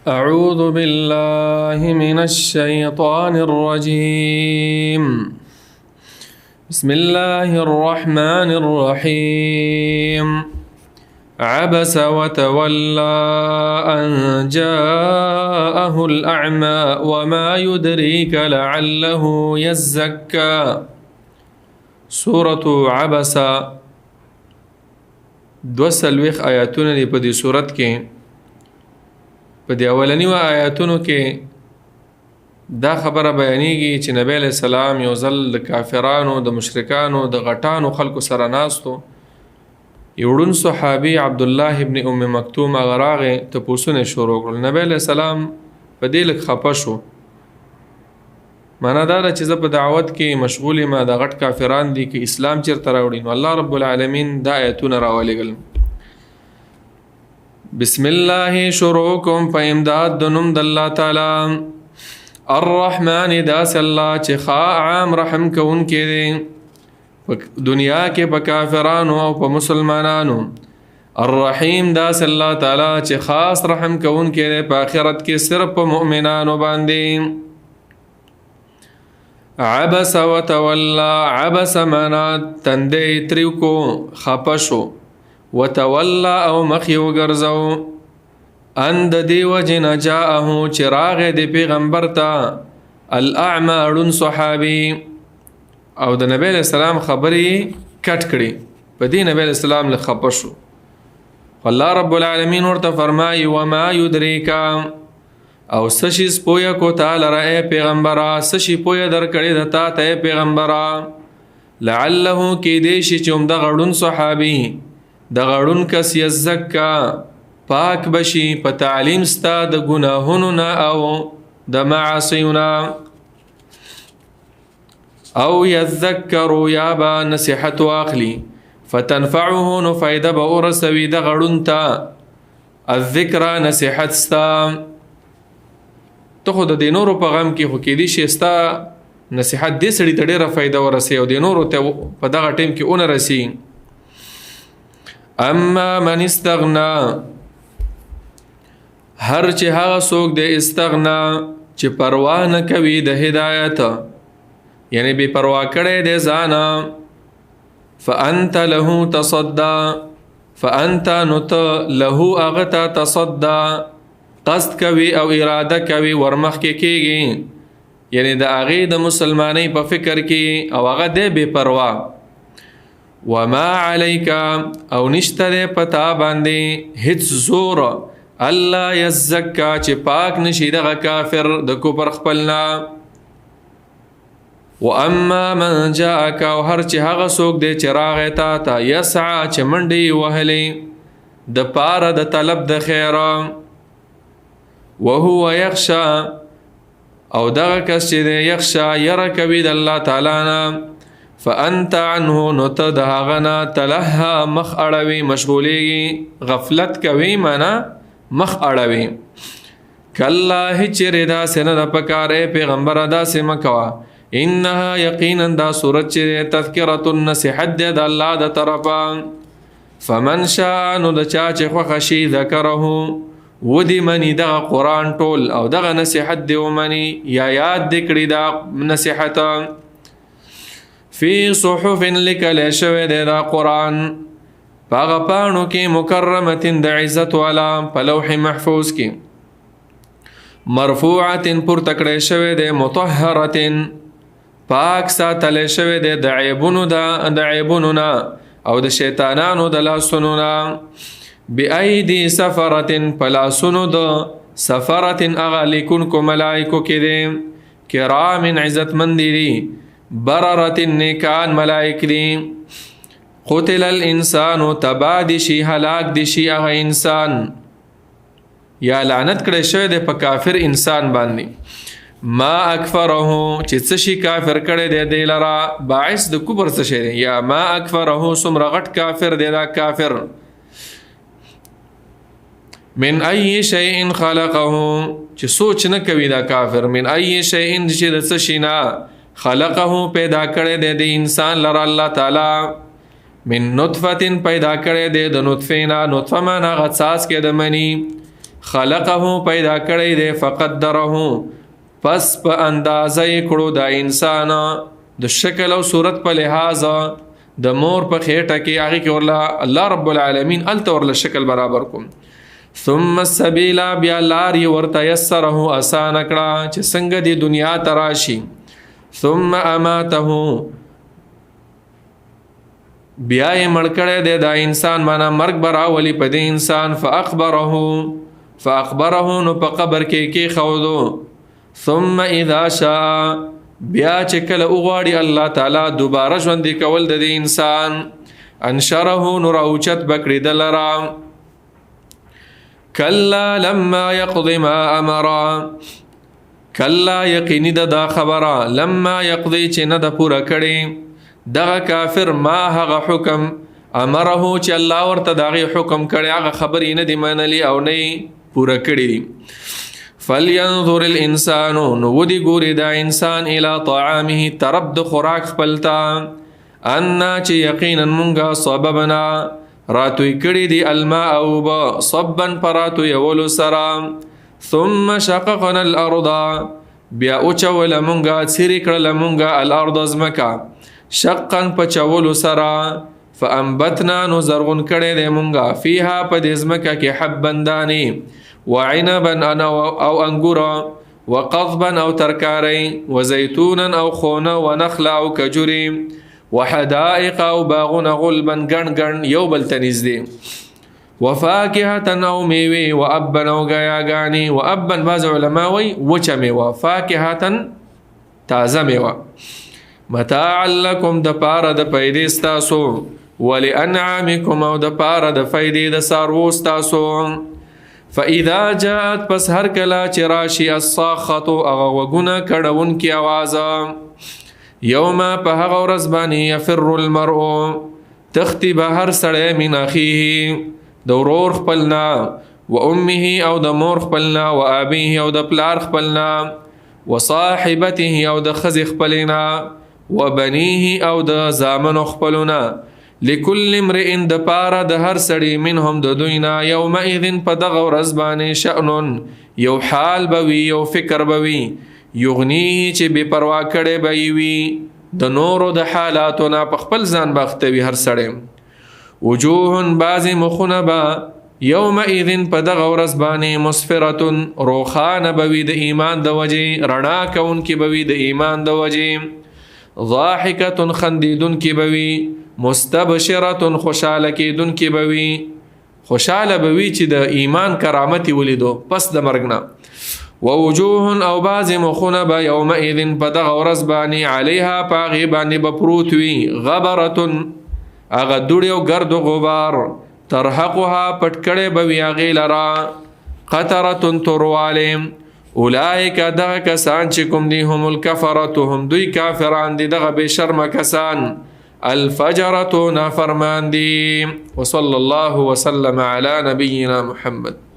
أعوذ بالله من الشيطان الرجيم بسم الله الرحمن الرحيم عبس وتولى أن جاءه الأعمى وما يدريك لعله يزكى سورة عبس دوسلويخ آياتون دي په دې سورت کې په دې اولنی و آیاتونو کې دا خبره بیانېږي چې نبی علیہ السلام یو ځل د کافرانو د مشرکانو د غټانو خلکو سره ناستو یو ړوند صحابي عبد الله ابن ام مکتوم هغه راغی تپوسونه شروع کړل. نبی علیہ السلام په دې لږ خفه شو، معنا دا ده چې زه په دعوت کې مشغول یم، د غټ کافران دي کې اسلام چېرته راوړي. نو الله رب العالمین دا آیتونه راولېږل. بسم الله شروع کوم په امداد د نوم د الله تعالی الرحمن، داس الله چې خا عام رحم کوونکی دی په دنیا کې په کافرانو او په مسلمانانو. الرحیم داس الله تعالی چې خاص رحم کوونکی دی په آخرت کې صرف په مؤمنانو باندې. عبس وتولى، عبس معنا تندې تریو کو خپشو، وتولى او مخی وګرځو، ان د دې وجه جاءه چراغ د پیغمبر ته الاعمى ړوند صحابي او د نبی علیہ السلام خبرې کټ کړي. په دې نبی علیہ السلام له خپشو. الله رب العالمین ورته فرمایي وما يدريك، او سشي سپویا کو تعالی را اے پیغمبرا، سشي پویا در کړي د تا ته پیغمبرا، لعله کې دې شي چې د غړون صحابي د غړون کس یزکا پاک بشي په تعلیم ستا د ګناهونو نه او د معاصیو نه، او یذکر یا با نصیحت واخلی فتنفعه نو فایده به ورسوي د غړون ته الذکر نصیحت ستا. ته خو د دې نورو په غم کې خو کېدی شي ستا نصیحت دې سړي ته ډېره فایده ورسوي او د نورو ته په دغه ټیم کې ونه رسي. اما من استغنا، هر چې هغه څوک د استغنا چې پروا نه کوي د هدایت، یعنی بې پروا کړی دی ځانه، فانت له تصدى، فانت نو ته له هغه ته تصدى قصد کوي او اراده کوي ورمخ کې کېږي، یعنی د هغې د مسلمانۍ په فکر کې او هغه دی بې پروا. وما علیک، او نشته دی پتا باندې هیڅ زور الله یزکا چې پاک نشي دغه کافر د کفر خپلنا. واما من جاءک، او هر چې هغه څوک دی چې راغی تا ته یسعى چې منډې وهلې د پاره د طلب د خیر، وهو یخشا، او دغه کس چې دی یخشا یره کوي د الله تعالی نه، فانت عنه نو ته د هغه نه تلهی مخ اړوي، مشغولیږي، غفلت کوي، معنا مخ اړوي. کله هیڅ ردا سن د پکارې پیغمبر ادا سم کوا، انها یقینا دا صورت چې تذکرۃ النصیحت د الله د طرفا، فمن شاء نو د چا چې خوښ شي ذکره ودی منی دغه قرآن ټول او دغه نصیحت دی ومني یا یاد دی کړي دا نصیحت. فی صحف لکلی شوی دی دا قرآن پاغه پاڼو کې مکرمت د عزت والا په لوح محفوظ کې، مرفوعت پورته کړی شوی دی، مطهرت پاک ساتلی شوی دی د عیبونو نه او د شیطانانو د لاسونو نه، بأیدی سفرت پلاسونو د سفرت اغا لیکونکو ملائکو کې دی، کرام عزت مندی دی، بررت نیکان ملائک دی. قتل الانسان تبا دی شي هلاک دی شي اغا انسان، یا لعنت کړی شوی دی په کافر انسان باندې. ما اکفره چې څه شي کافر کړی دی دی لرا، باعث د کفر څه شی دی، یا ما اکفره څومره غټ کافر دی دا کافر. من ای شیء خلقه چې سوچ نه کوي دا کافر، من ای شیء چې د څه شي نه خلقه پیدا کړی دی د انسان لره الله تعالی، من نطفه پیدا کړی دی د نطفه نه، نطفه معنا غڅاس کې د منی، خلقه پیدا کړی دی فقدره پس په اندازه یې کړو دا انسان د شکل او صورت په لحاظ د مور په خېټه کې هغې کې ورله الله رب العالمین هلته ورله شکل برابر کوم ثم السبیل بیا لار یې ورته یسره اسانه کړه چې څنګه دې دنیا ته راشي ثم اماته بیا یې مړ کړی دی دا انسان معنا مرګ به راولي په دې انسان فاخبره نو په قبر کې کېښودو ثم اذا شاء بیا چې کله وغواړي الله تعالی دوباره ژوندي کول د دې انسان انشره نو راوچت به کړي ده لره کلا لما یقضي ما امره کلا یقیني ده دا خبره لما یقضي چې نه ده پوره کړي دغه کافر ما هغه حکم امره چې الله ورته د هغې حکم کړی هغه خبرې نه دي منلي او نه پوره کړي فلینظر الانسان نو ودی ګوري دا انسان الى طعامه طرف د خوراک خپل ته انا چې یقینا مونږه صببنا راتوی کړي دي الماء اوبه صبا پراتوی ولو سره ثم شققنا الارض بیا اوچول مونږه څیرې کړله مونږه الارض ځمکه شقا په چولو سره فانبتنا نو زرغون کړی دی مونږه فیها په دې ځمکه کې حبا دانې وعنبا او انګوره وقضبا او ترکاری وزیتونا او خونه ونخلا او کجوري وحدائق او باغونه غلبا ګڼ ګڼ یو بل ته نږدې وفاکهة او میوې وابا او ګیاګانې وابا بعض علما وایي وچه میوه فاکهة تازه میوه متاعا لکم د پاره د پیدې ستاسو ولانعامکم او د پاره د فیدې د څاروو ستاسو فاذا جاءت پس هر کله چې راشي الصاخة هغه غوږونه کړونکې اوازه یوم په هغه ورځ باندې یفر المرء تختی به هر سړی من اخیه د ورور خپلنا و امه او د مور خپلنا و ابیه او د پلار خپلنا و صاحبته او د ښځې خپلنا و بنیه او د زامنو خپلونه لکل امرئ د پاره د هر سړي منهم د دوینا یومئذ په دغه ورځ باندې شأن یو حال به وي یو فکر به وي یغنیه چې بې پروا کړی به یې وي د نورو د حالاتو نه په خپل ځان به اخته وي هر سړی وجوه بعضې مخونه به یومئذ په دغه ورځ باندې مسفرة روښانه به وي د ایمان د وجې رڼا کوونکې به وي د ایمان د وجې ضاحکة خندیدونکې به وي مستبشرة خوشحاله کېدونکې به وي خوشحاله به وي چې د ایمان کرامت یې ولیدو پس د مرګ نه ووجوه او بعضې مخونه به یومئذ په دغه ورځ باندې علیها په هغې باندې به پروت وي غبرة هغه دوړې او ګرد و غبار ترحقها پټ کړی به وي هغې لره قطرة توروالی اولئک دغه کسان چې کوم دي هم الکفرة هم دوی کافران دي دغه بې شرمه کسان الفجرة نافرمان دي وصلى الله وسلم على نبينا محمد